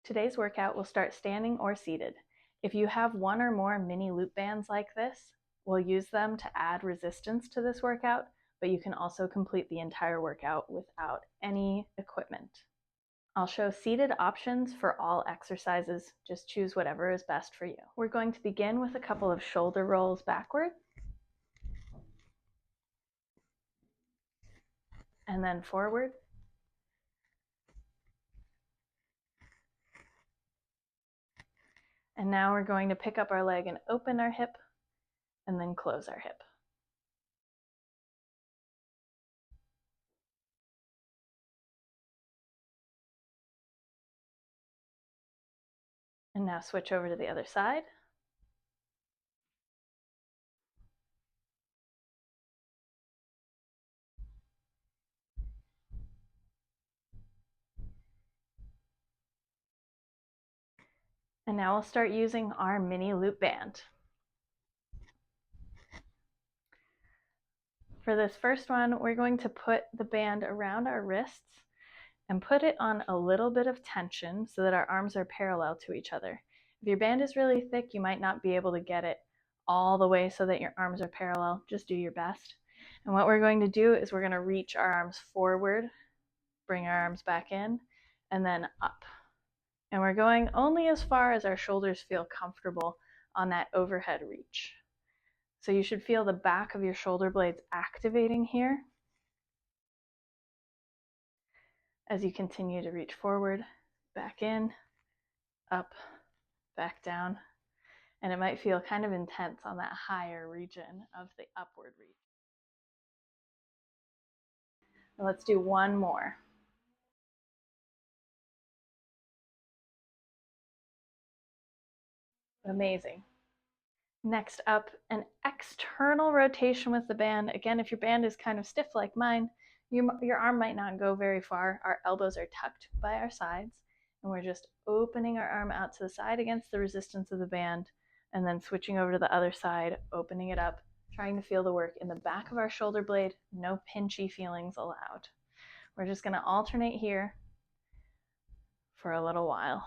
Today's workout will start standing or seated. If you have one or more mini loop bands like this, we'll use them to add resistance to this workout, but you can also complete the entire workout without any equipment. I'll show seated options for all exercises. Just choose whatever is best for you. We're going to begin with a couple of shoulder rolls backward, and then forward. And now we're going to pick up our leg and open our hip, and then close our hip. And now switch over to the other side. And now we'll start using our mini loop band. For this first one, we're going to put the band around our wrists and put it on a little bit of tension so that our arms are parallel to each other. If your band is really thick, you might not be able to get it all the way so that your arms are parallel. Just do your best. And what we're going to do is we're going to reach our arms forward, bring our arms back in, and then up. And we're going only as far as our shoulders feel comfortable on that overhead reach. So you should feel the back of your shoulder blades activating here as you continue to reach forward, back in, up, back down. And it might feel kind of intense on that higher region of the upward reach. Let's do one more. Amazing. Next up, an external rotation with the band. Again, if your band is kind of stiff like mine, your arm might not go very far. Our elbows are tucked by our sides, and we're just opening our arm out to the side against the resistance of the band, and then switching over to the other side, opening it up, trying to feel the work in the back of our shoulder blade. No pinchy feelings allowed. We're just going to alternate here for a little while.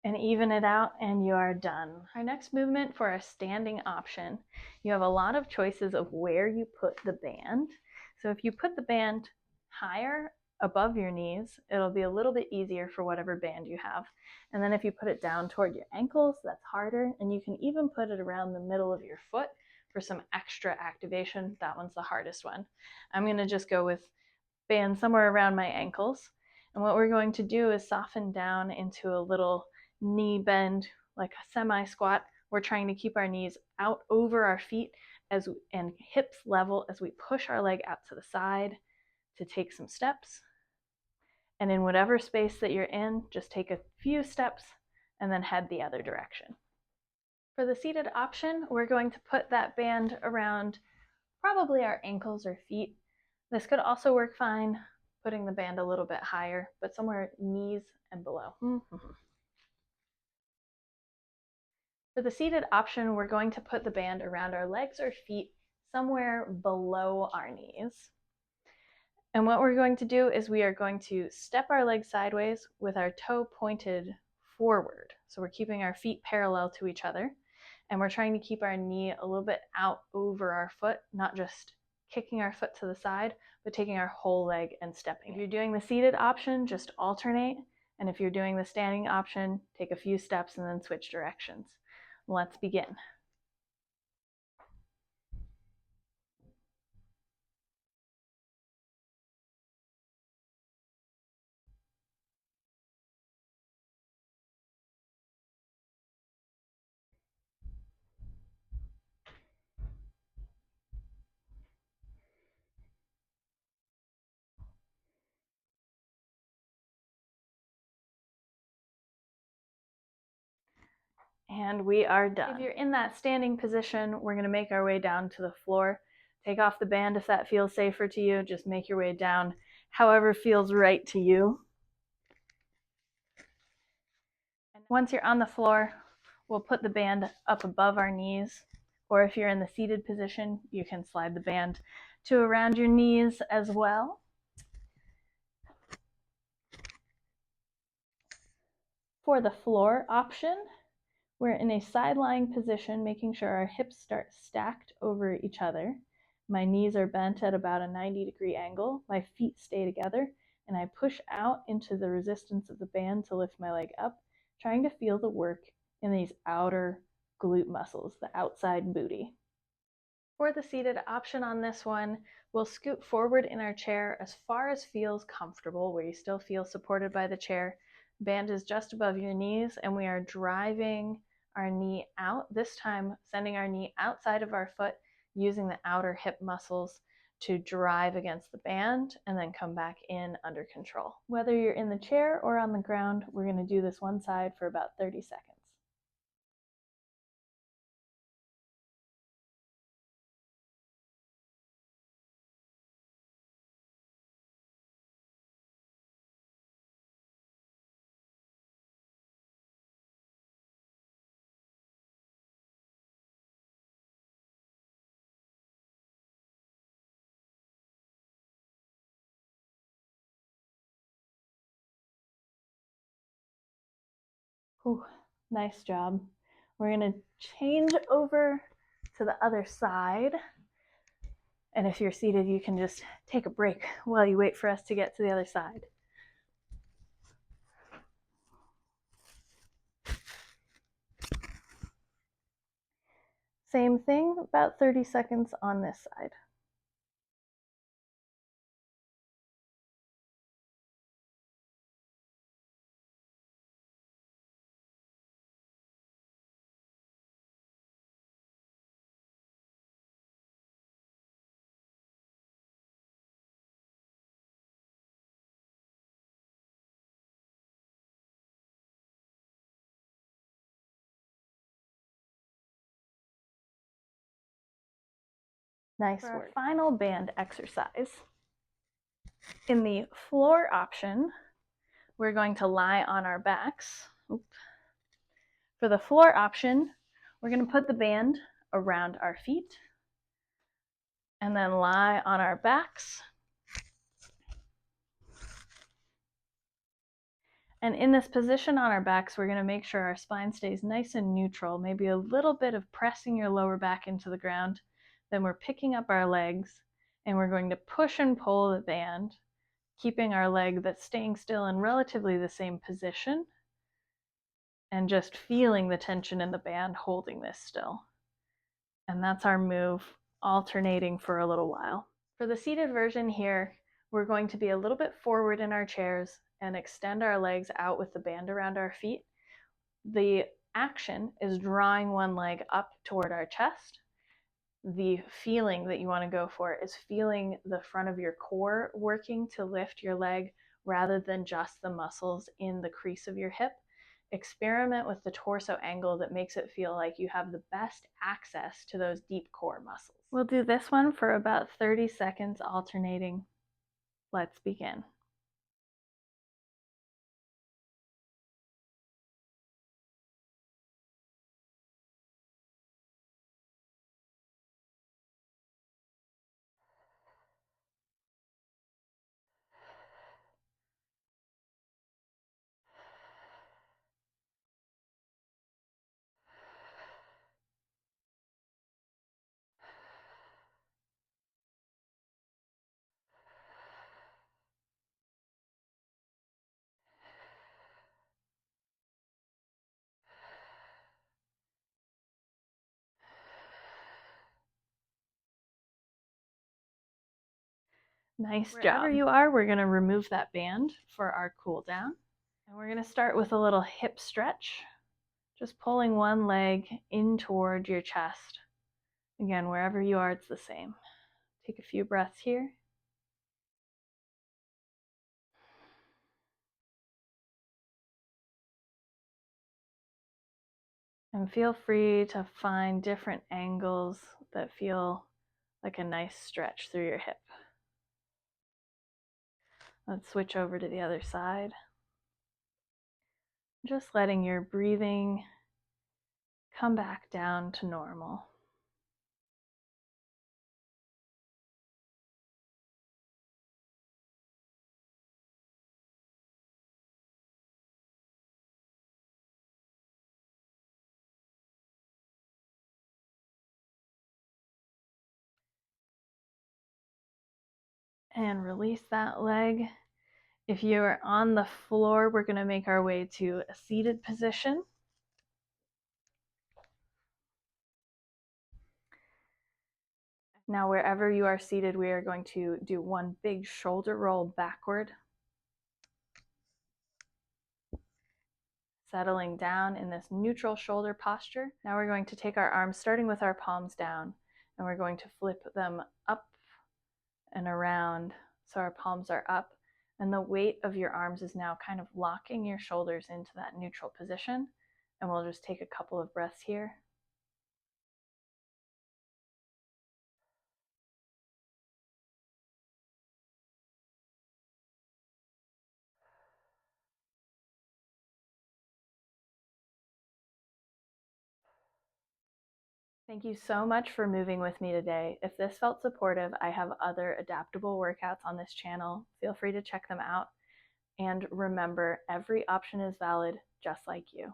And even it out, and you are done. Our next movement for our standing option, you have a lot of choices of where you put the band. So if you put the band higher above your knees, it'll be a little bit easier for whatever band you have. And then if you put it down toward your ankles, that's harder. And you can even put it around the middle of your foot for some extra activation. That one's the hardest one. I'm going to just go with band somewhere around my ankles. And what we're going to do is soften down into a little knee bend, like a semi-squat. We're trying to keep our knees out over our feet and hips level as we push our leg out to the side to take some steps. And in whatever space that you're in, just take a few steps and then head the other direction. For the seated option, we're going to put that band around probably our ankles or feet. This could also work fine, putting the band a little bit higher, but somewhere knees and below. For the seated option, we're going to put the band around our legs or feet somewhere below our knees. And what we're going to do is we are going to step our legs sideways with our toe pointed forward. So we're keeping our feet parallel to each other, and we're trying to keep our knee a little bit out over our foot, not just kicking our foot to the side, but taking our whole leg and stepping. If you're doing the seated option, just alternate. And if you're doing the standing option, take a few steps and then switch directions. Let's begin. And we are done. If you're in that standing position, we're going to make our way down to the floor. Take off the band if that feels safer to you. Just make your way down however feels right to you. Once you're on the floor, we'll put the band up above our knees, or if you're in the seated position, you can slide the band to around your knees as well. For the floor option, we're in a side lying position, making sure our hips start stacked over each other. My knees are bent at about a 90-degree angle. My feet stay together, and I push out into the resistance of the band to lift my leg up, trying to feel the work in these outer glute muscles, the outside booty. For the seated option on this one, we'll scoot forward in our chair as far as feels comfortable, where you still feel supported by the chair. Band is just above your knees, and we are driving our knee out, this time sending our knee outside of our foot, using the outer hip muscles to drive against the band and then come back in under control. Whether you're in the chair or on the ground, we're going to do this one side for about 30 seconds. Ooh, nice job. We're going to change over to the other side. And if you're seated, you can just take a break while you wait for us to get to the other side. Same thing, about 30 seconds on this side. Nice work. Final band exercise. In the floor option, we're going to lie on our backs. For the floor option, we're going to put the band around our feet and then lie on our backs. And in this position on our backs, we're going to make sure our spine stays nice and neutral, maybe a little bit of pressing your lower back into the ground. Then we're picking up our legs and we're going to push and pull the band, keeping our leg that's staying still in relatively the same position and just feeling the tension in the band holding this still. And that's our move, alternating for a little while. For the seated version here, we're going to be a little bit forward in our chairs and extend our legs out with the band around our feet. The action is drawing one leg up toward our chest. The feeling that you want to go for is feeling the front of your core working to lift your leg rather than just the muscles in the crease of your hip. Experiment with the torso angle that makes it feel like you have the best access to those deep core muscles. We'll do this one for about 30 seconds alternating. Let's begin. Nice job. Wherever you are, we're going to remove that band for our cool down. And we're going to start with a little hip stretch, just pulling one leg in toward your chest. Again, wherever you are, it's the same. Take a few breaths here. And feel free to find different angles that feel like a nice stretch through your hip. Let's switch over to the other side. Just letting your breathing come back down to normal. And release that leg. If you are on the floor, we're going to make our way to a seated position. Now, wherever you are seated, we are going to do one big shoulder roll backward. Settling down in this neutral shoulder posture. Now we're going to take our arms, starting with our palms down, and we're going to flip them up and around so our palms are up. And the weight of your arms is now kind of locking your shoulders into that neutral position. And we'll just take a couple of breaths here. Thank you so much for moving with me today. If this felt supportive, I have other adaptable workouts on this channel. Feel free to check them out. And remember, every option is valid, just like you.